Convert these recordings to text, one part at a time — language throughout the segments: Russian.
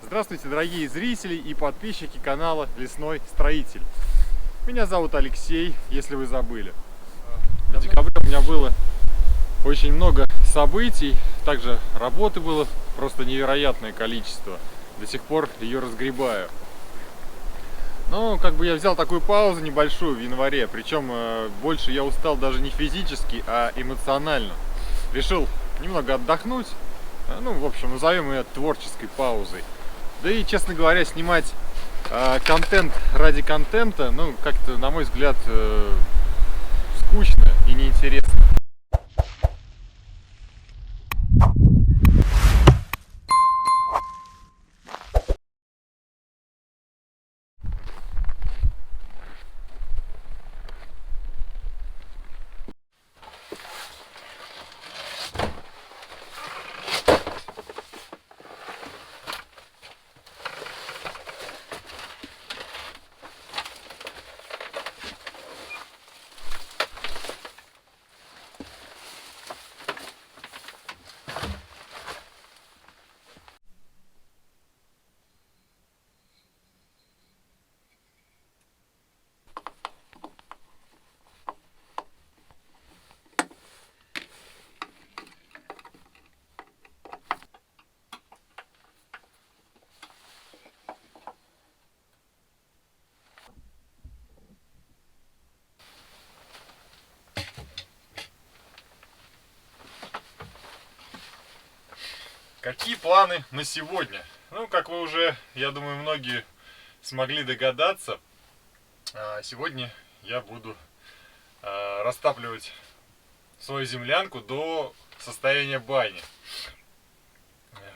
Здравствуйте, дорогие зрители и подписчики канала Лесной Строитель. Меня зовут Алексей, если вы забыли. В декабре у меня было очень много событий, также работы было просто невероятное количество. До сих пор ее разгребаю. Но я взял такую паузу небольшую в январе, причем больше я устал даже не физически, а эмоционально. Решил немного отдохнуть, в общем, назовем ее творческой паузой. Да и, честно говоря, снимать контент ради контента, как-то, на мой взгляд, скучно и неинтересно. Какие планы на сегодня? Как вы уже, я думаю, многие смогли догадаться, сегодня я буду растапливать свою землянку до состояния бани.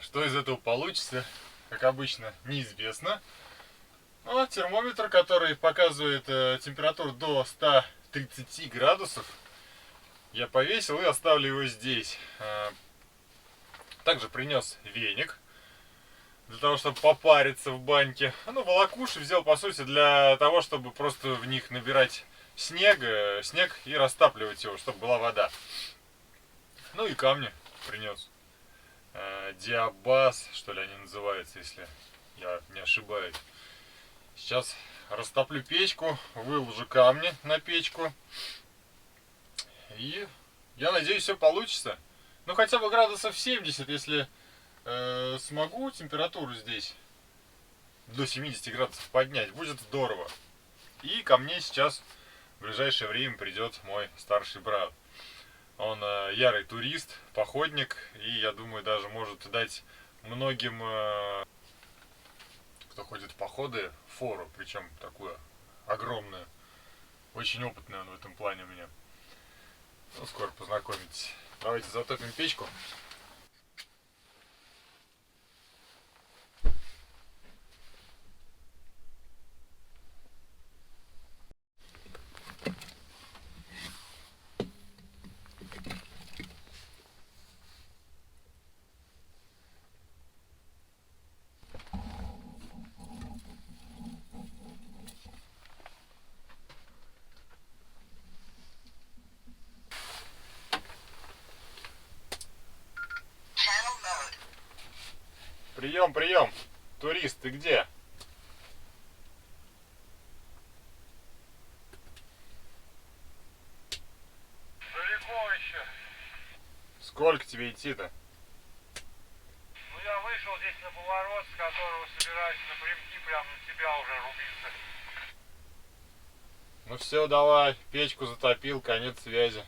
Что из этого получится, как обычно, неизвестно. Но термометр, который показывает температуру до 130 градусов, я повесил и оставлю его здесь. Также принес веник для того, чтобы попариться в баньке. Волокуши взял, по сути, для того, чтобы просто в них набирать снег и растапливать его, чтобы была вода. И камни принес. Диабаз, что ли, они называются, если я не ошибаюсь. Сейчас растоплю печку, выложу камни на печку. И я надеюсь, все получится. Хотя бы градусов 70, если смогу температуру здесь до 70 градусов поднять, будет здорово. И ко мне сейчас в ближайшее время придет мой старший брат. Он ярый турист, походник, и я думаю, даже может дать многим, кто ходит в походы, фору, причем такую огромную. Очень опытный он в этом плане у меня. Скоро познакомитесь. Давайте затопим печку. Прием, прием. Турист, ты где? Далеко еще. Сколько тебе идти-то? Я вышел здесь на поворот, с которого собираюсь напрямки прямо на тебя уже рубиться. Все, давай. Печку затопил, конец связи.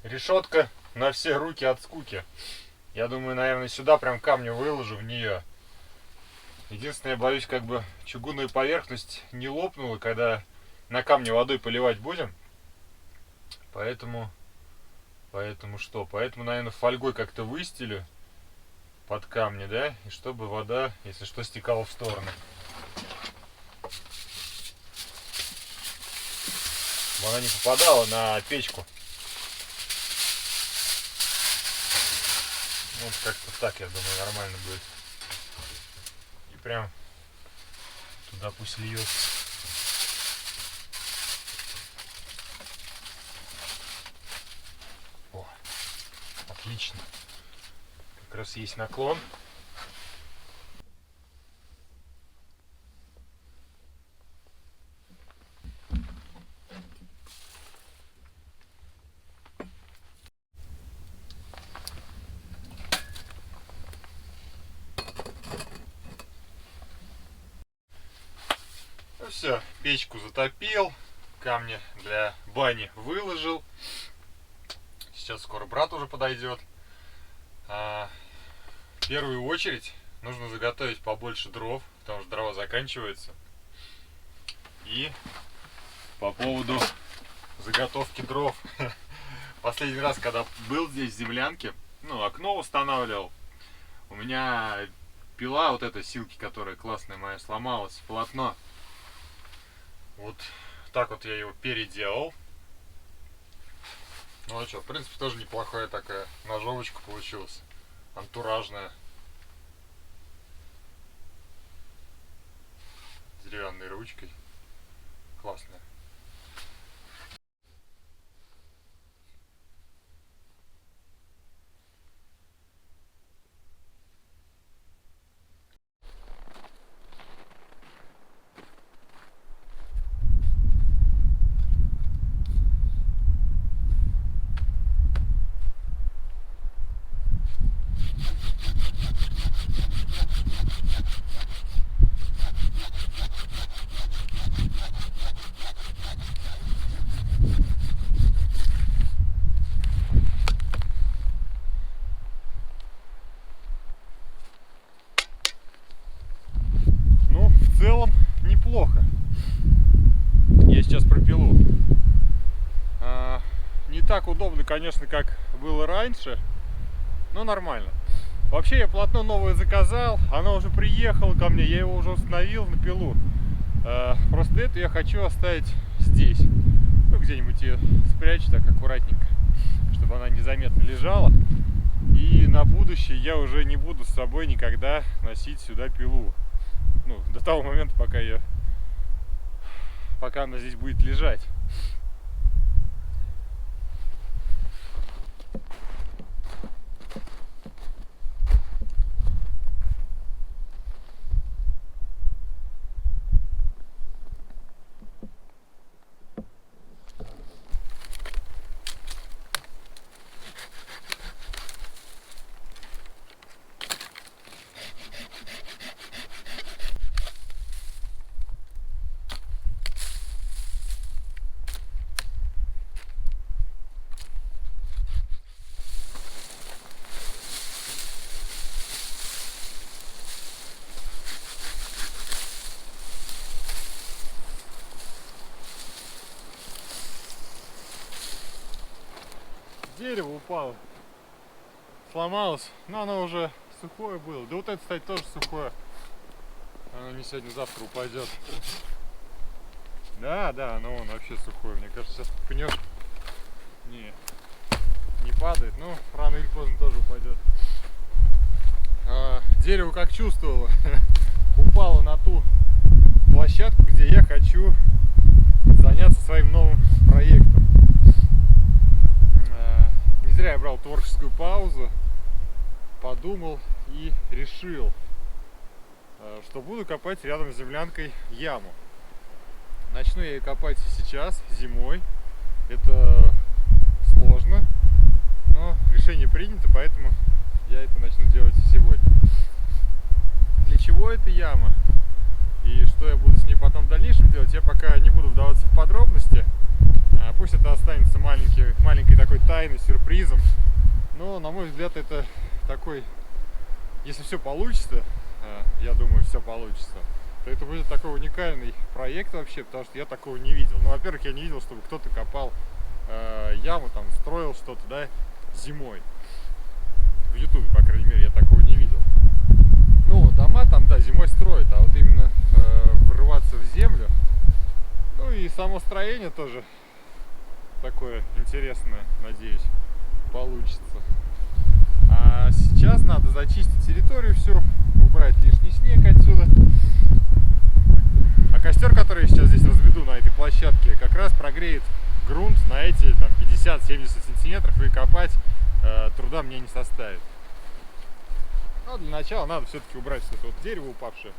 Решетка на все руки от скуки. Я думаю, наверное, сюда прям камни выложу в нее. Единственное, я боюсь, чугунная поверхность не лопнула, когда на камни водой поливать будем. Поэтому, наверное, фольгой как-то выстелю под камни, да? И чтобы вода, если что, стекала в стороны. Чтобы она не попадала на печку. Как-то так, я думаю, нормально будет. И прям Туда пусть льется. О, отлично. Как раз есть наклон. Ну все, печку затопил, камни для бани выложил. Сейчас скоро брат уже подойдет. В первую очередь нужно заготовить побольше дров, потому что дрова заканчиваются. И по поводу заготовки дров. Последний раз, когда был здесь в землянке, ну, окно устанавливал, у меня пила вот эта силки, которая классная моя, сломалась, полотно. Вот так вот я его переделал. Ну а что, в принципе, тоже неплохая такая ножовочка получилась. Антуражная. С деревянной ручкой. Классная. В целом неплохо. Я сейчас пропилу. Не так удобно, конечно, как было раньше, но нормально. Вообще я полотно новое заказал, оно уже приехало ко мне, я его уже установил на пилу. Просто это я хочу оставить здесь. Ну, где-нибудь ее спрячу так аккуратненько, чтобы она незаметно лежала. И на будущее я уже не буду с собой никогда носить сюда пилу. Ну, до того момента, пока она здесь будет лежать. Дерево упало, сломалось, но оно уже сухое было. Да вот это, кстати, тоже сухое. Оно не сегодня-завтра упадет. Да, оно вон вообще сухое. Мне кажется, сейчас пнешь. Не падает, но рано или поздно тоже упадет. Дерево как чувствовало, упало на ту площадку, где я хочу заняться своим новым проектом. Не зря я брал творческую паузу, подумал и решил, что буду копать рядом с землянкой яму. Начну я ее копать сейчас, зимой. Это сложно, но решение принято, поэтому я это начну делать сегодня. Для чего эта яма и что я буду с ней потом в дальнейшем делать, я пока не буду вдаваться в подробности. Пусть это останется маленькой такой тайной, сюрпризом. Но, на мой взгляд, это такой, если все получится, я думаю, все получится, то это будет такой уникальный проект вообще, потому что я такого не видел. Ну, во-первых, я не видел, чтобы кто-то копал яму, там, строил что-то, да, зимой. В Ютубе, по крайней мере, я такого не видел. Ну, дома там, да, зимой строят, а вот именно врываться в землю, ну и само строение тоже такое интересное, надеюсь, получится. А сейчас надо зачистить территорию всю, убрать лишний снег отсюда. костер, который я сейчас здесь разведу на этой площадке, как раз прогреет грунт на эти там 50-70 сантиметров, и копать труда мне не составит. Но для начала надо все-таки убрать вот это вот дерево упавшее.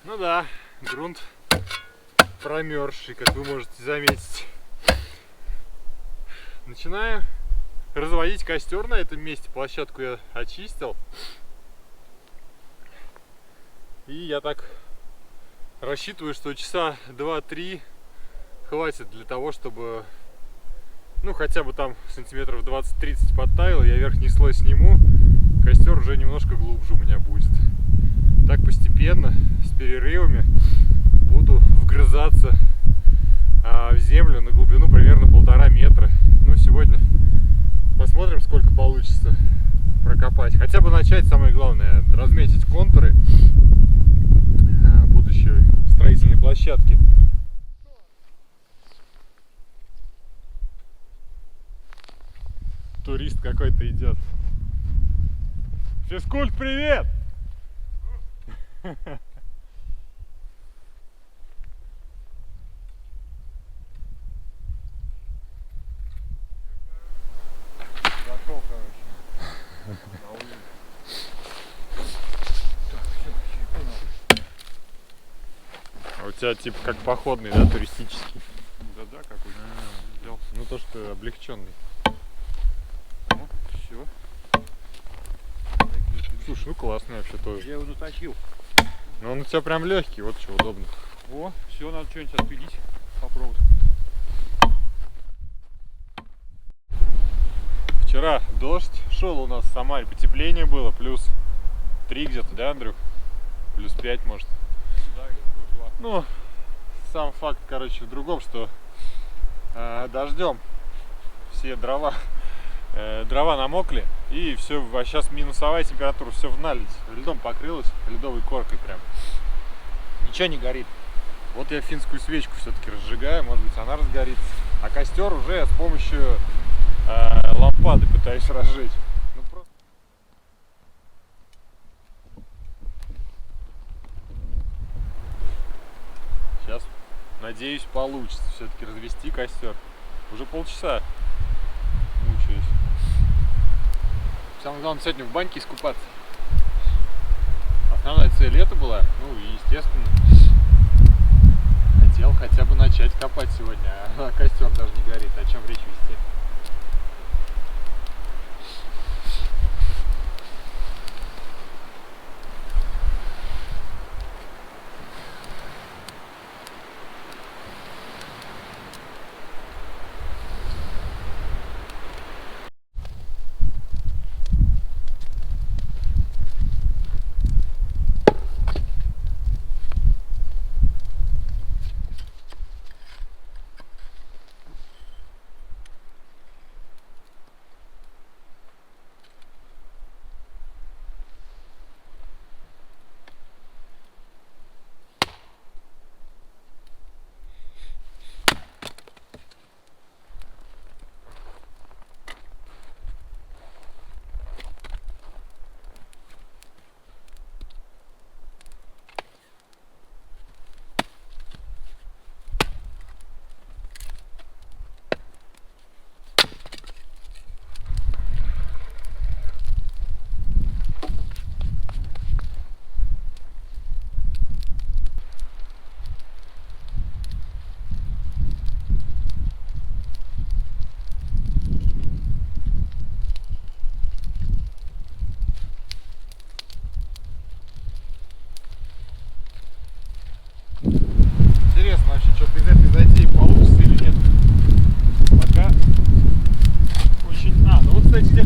Ну да, грунт промерзший, как вы можете заметить. Начинаю разводить костер на этом месте. Площадку я очистил. И я так рассчитываю, что часа 2-3 хватит для того, чтобы, ну, хотя бы там сантиметров 20-30 подтаяло. Я верхний слой сниму, костер уже немножко глубже у меня будет. Так постепенно, с перерывами, буду вгрызаться в землю на глубину примерно 1,5 метра. Ну, сегодня посмотрим, сколько получится прокопать. Хотя бы начать, самое главное, разметить контуры будущей строительной площадки. Турист какой-то идет. Физкульт, привет! Зашел, короче, на улицу. Так, все, А у тебя типа как походный, да, туристический? да-да, какой-то взял. Ну то, что облегченный. Ну, все. Слушай, ну классный вообще тоже. Я его натащил. Но он у тебя прям легкий, вот что удобно. О, все, надо что-нибудь отпилить, попробовать. Вчера дождь шел у нас в Самаре, потепление было, плюс 3 где-то, да, Андрюх? Плюс 5, может. Да, я был. Ну, сам факт, короче, в другом, что дождем все дрова намокли, и все, а сейчас минусовая температура, все в наледь, льдом покрылось, ледовой коркой прям. Ничего не горит. Вот я финскую свечку все-таки разжигаю, может быть она разгорится. А костер уже с помощью лампады пытаюсь разжечь. Ну, просто... Сейчас, надеюсь, получится все-таки развести костер. Уже полчаса мучаюсь. Самое главное сегодня в баньке искупаться. Основная цель это была, ну и естественно, хотел хотя бы начать копать сегодня, а костер даже не горит, о чем речь вести.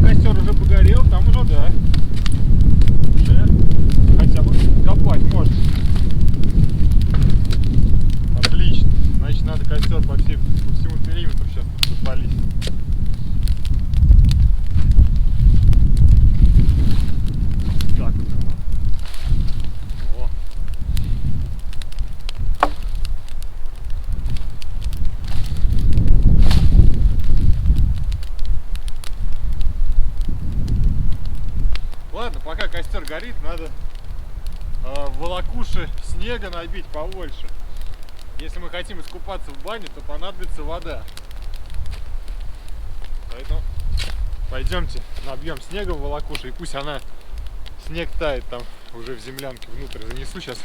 костер уже погорел, там уже, да. Уже хотя бы копать можно. Отлично. Значит, надо костер по всему периметру сейчас запалить. Так вот оно. О. Ладно, пока костер горит, надо волокуши снега набить побольше. Если мы хотим искупаться в бане, то понадобится вода. Поэтому пойдемте набьем снега в волокуши, и пусть снег тает там уже в землянке внутрь. Занесу сейчас.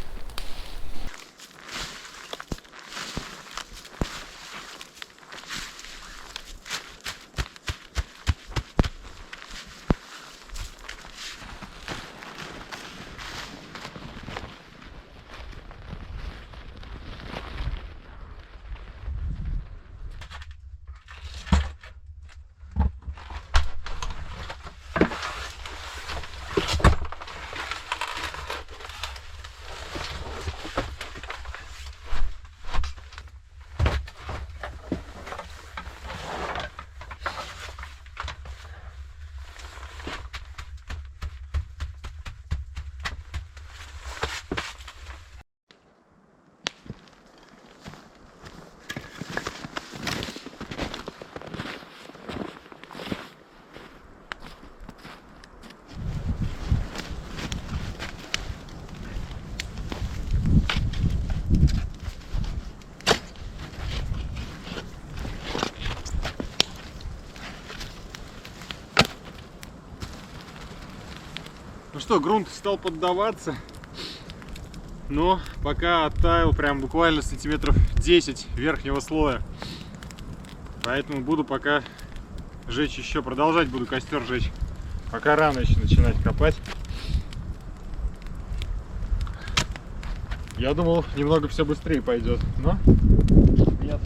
Ну что, грунт стал поддаваться, но пока оттаял прям буквально сантиметров 10 верхнего слоя. Поэтому буду пока жечь еще, продолжать буду костер жечь. Пока рано еще начинать копать. Я думал, немного все быстрее пойдет, но нет.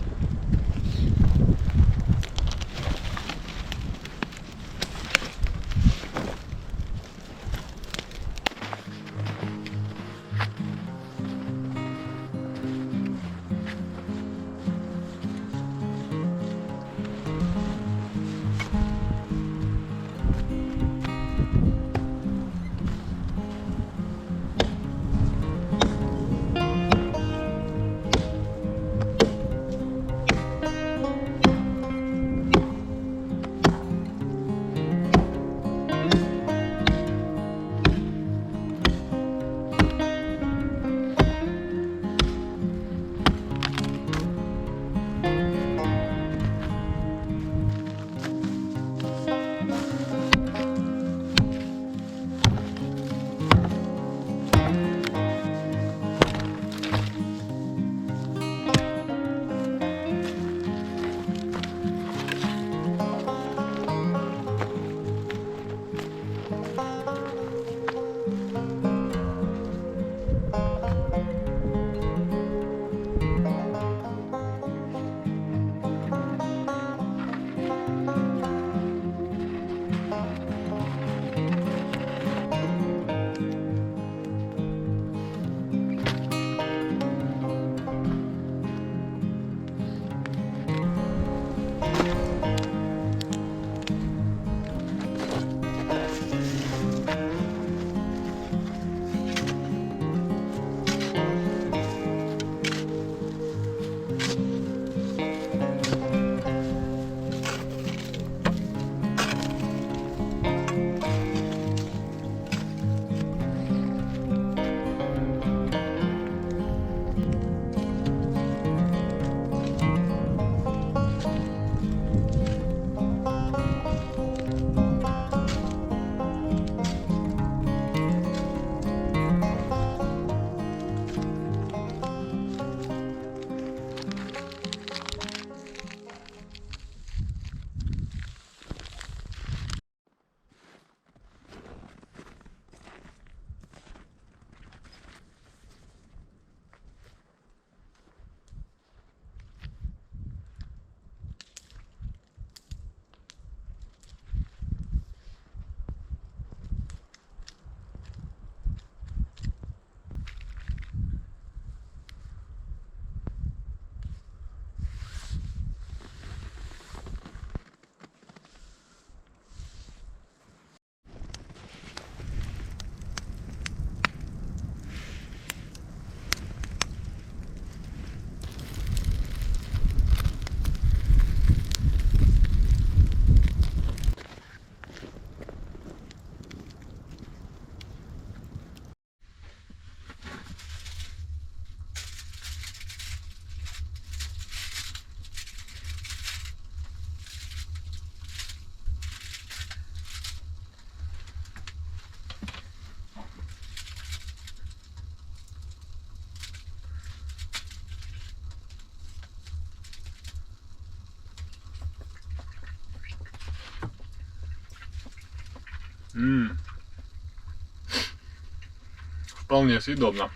Вполне съедобно.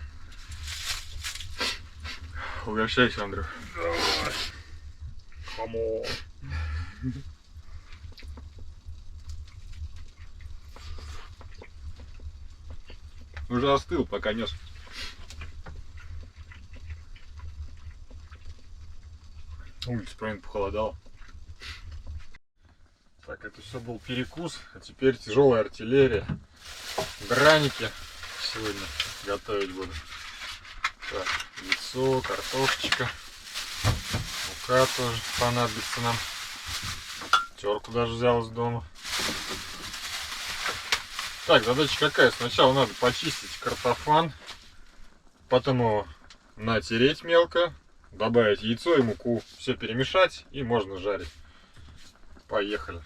Угощайся, Андрюх. Давай. Камон. Уже остыл, пока нес. Улица, правильно, похолодала. Так, это все был перекус, а теперь тяжелая артиллерия. Драники сегодня готовить буду. Так, яйцо, картошечка. Мука тоже понадобится нам. Терку даже взял из дома. Так, задача какая? Сначала надо почистить картофан, потом его натереть мелко, добавить яйцо и муку, все перемешать и можно жарить. Поехали.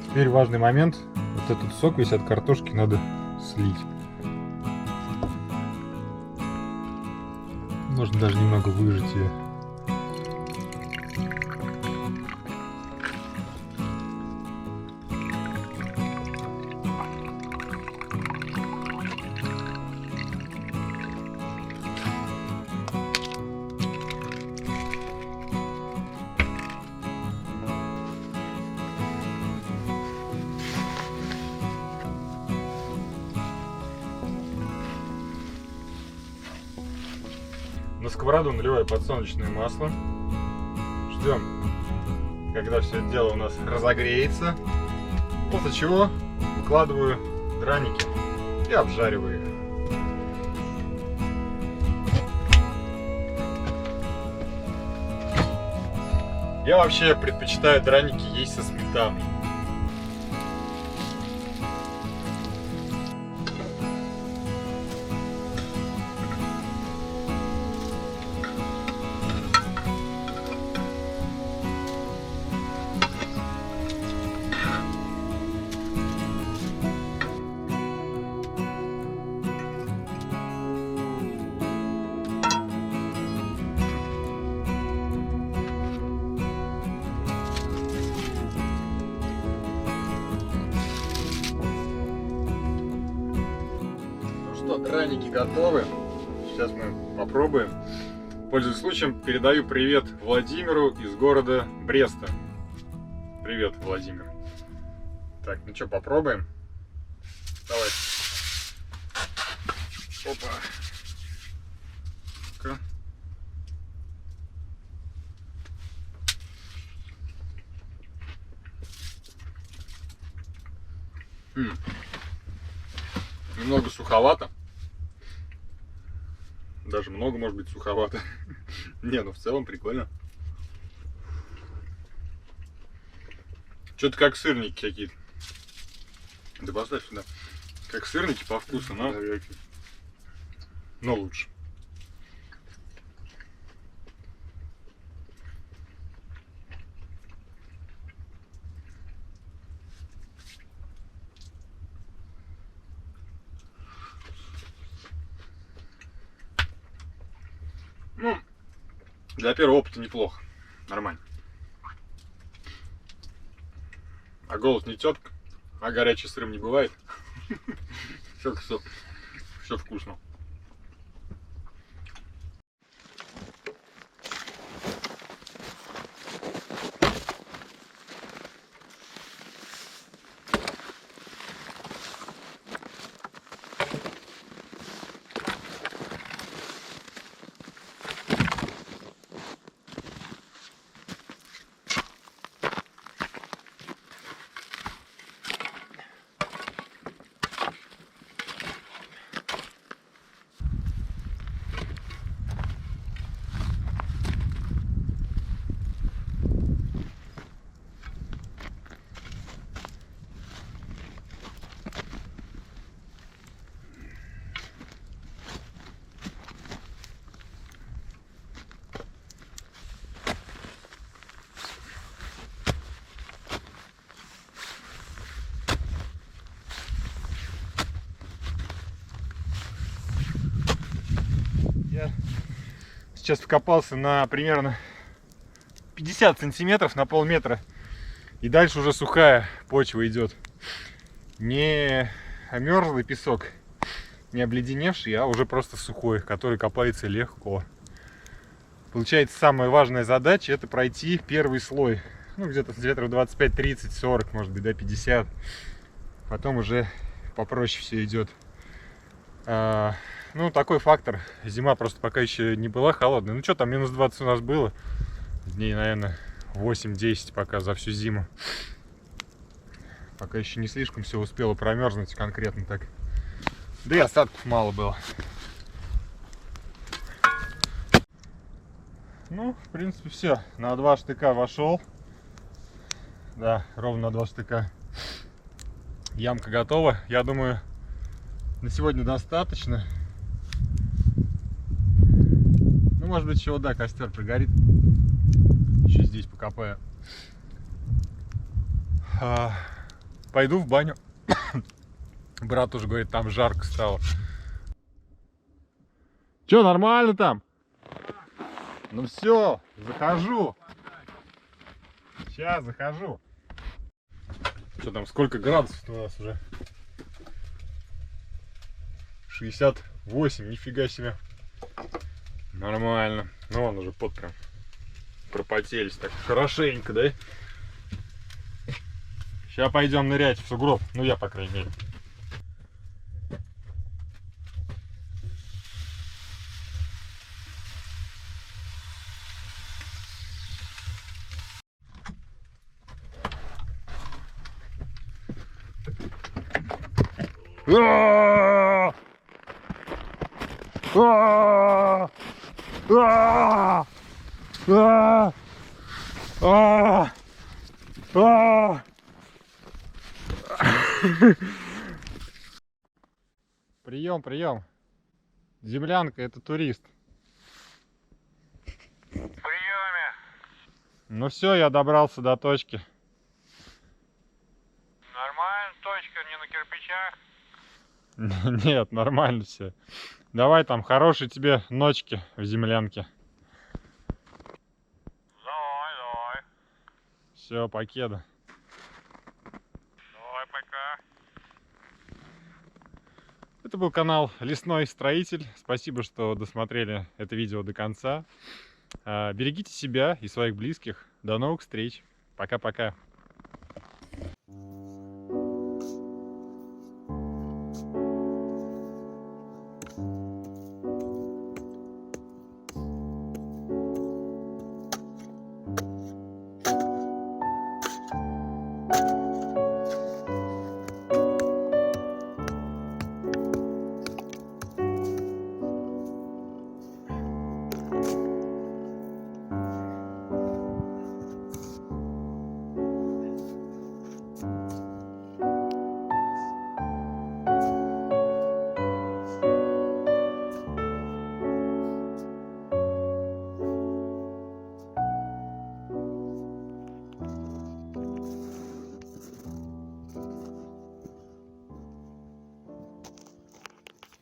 Теперь важный момент. Вот этот сок весь от картошки надо слить. Можно даже немного выжать ее. На сковороду наливаю подсолнечное масло. Ждем, когда все это дело у нас разогреется. После чего выкладываю драники и обжариваю их. Я вообще предпочитаю драники есть со сметаной. Драники готовы. Сейчас мы попробуем. Пользуясь случаем, передаю привет Владимиру из города Бреста. Привет, Владимир. Так, ну что, попробуем? Давай. Опа. Ну-ка. Немного суховато. Даже много, может быть, суховато. Не, ну в целом прикольно. Что-то как сырники какие-то. Да поставь сюда. Как сырники по вкусу, но лучше. Ну, для первого опыта неплохо. Нормально. А голод не тетка, а горячий сыром не бывает. Все вкусно. сейчас вкопался на примерно 50 сантиметров, на полметра. И дальше уже сухая почва идет. Не омерзлый песок, не обледеневший, а уже просто сухой, который копается легко. Получается, самая важная задача — это пройти первый слой. Ну, где-то сантиметров 25, 30, 40, может быть, до 50. Потом уже попроще все идет. Ну, такой фактор. Зима просто пока еще не была холодная. Ну, что там, минус 20 у нас было. Дней, наверное, 8-10 пока за всю зиму. Пока еще не слишком все успело промерзнуть конкретно так. Да и осадков мало было. Ну, в принципе, все. На 2 штыка вошел. Да, ровно на 2 штыка. Ямка готова. Я думаю, на сегодня достаточно. Ну, может быть, еще, да, костер пригорит. Еще здесь покопаю. Пойду в баню. Брат уже говорит, там жарко стало. Че, нормально там? Ну все, захожу. Сейчас захожу. Что там, сколько градусов у нас уже? 68, нифига себе. Нормально. Ну вон уже пот прям пропотелись так хорошенько, да? Сейчас пойдем нырять в сугроб. Ну я, по крайней мере. Прием, прием. Землянка — это турист. Приеме. Ну все, я добрался до точки. Нормально, точка не на кирпичах. Нет, нормально все. Давай там хорошей тебе ночки в землянке. Давай. Все, покеда. Давай, пока. Это был канал Лесной Строитель. Спасибо, что досмотрели это видео до конца. Берегите себя и своих близких. До новых встреч. Пока-пока.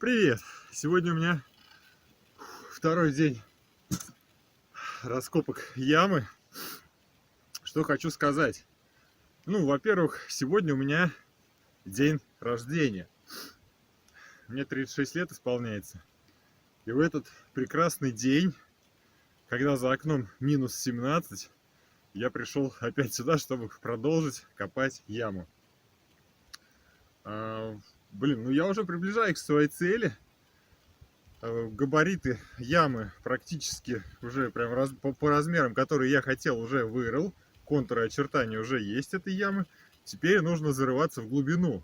Привет! Сегодня у меня второй день раскопок ямы. Что хочу сказать. Ну, во-первых, сегодня у меня день рождения. Мне 36 лет исполняется. И в этот прекрасный день, когда за окном минус 17, я пришел опять сюда, чтобы продолжить копать яму. Блин, ну я уже приближаюсь к своей цели. Габариты ямы практически уже прям по размерам, которые я хотел, уже вырыл. Контуры очертания уже есть этой ямы. Теперь нужно зарываться в глубину.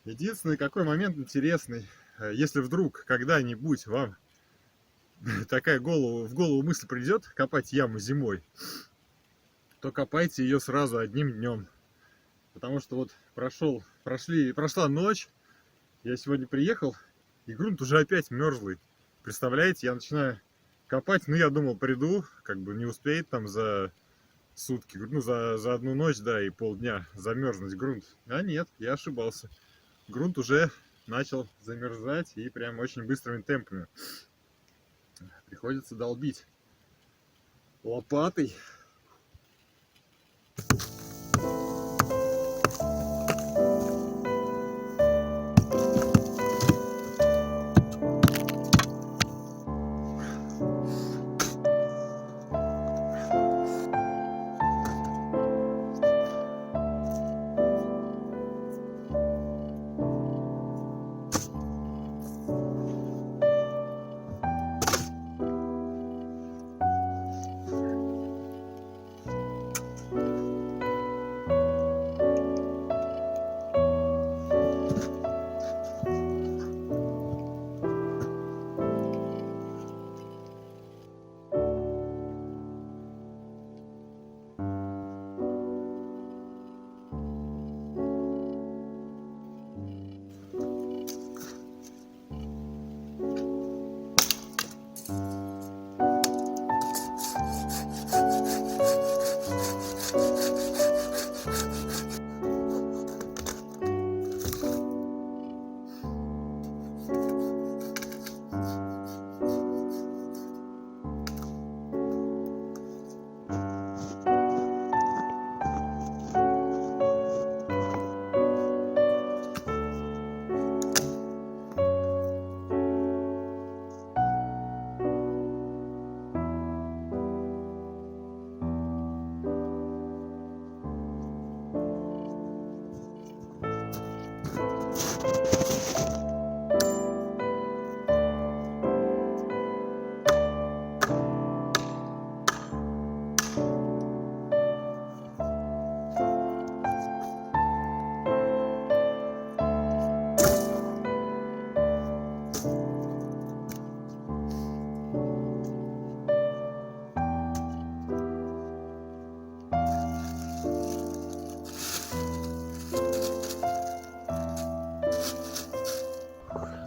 Единственный какой момент интересный. Если вдруг когда-нибудь вам такая в голову мысль придет копать яму зимой, то копайте ее сразу одним днем. Потому что вот прошла ночь, я сегодня приехал, и грунт уже опять мерзлый. Представляете, я начинаю копать, ну я думал, приду, как бы не успеет там за сутки, ну за одну ночь, да, и полдня замерзнуть грунт. А нет, я ошибался. Грунт уже начал замерзать и прям очень быстрыми темпами. Приходится долбить лопатой.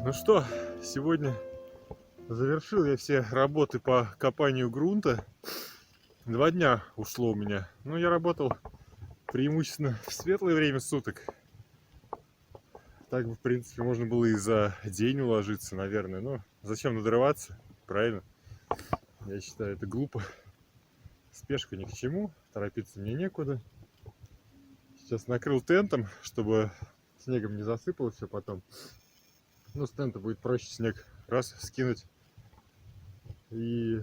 Ну что, сегодня завершил я все работы по копанию грунта. 2 дня ушло у меня. Ну, я работал преимущественно в светлое время суток. Так бы, в принципе, можно было и за день уложиться, наверное. Но зачем надрываться, правильно? Я считаю, это глупо. Спешка ни к чему, торопиться мне некуда. Сейчас накрыл тентом, чтобы снегом не засыпало все потом. Ну, с тента будет проще снег раз скинуть и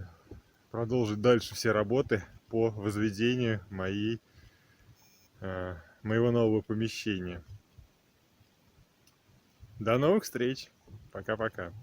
продолжить дальше все работы по возведению моего нового помещения. До новых встреч. Пока-пока.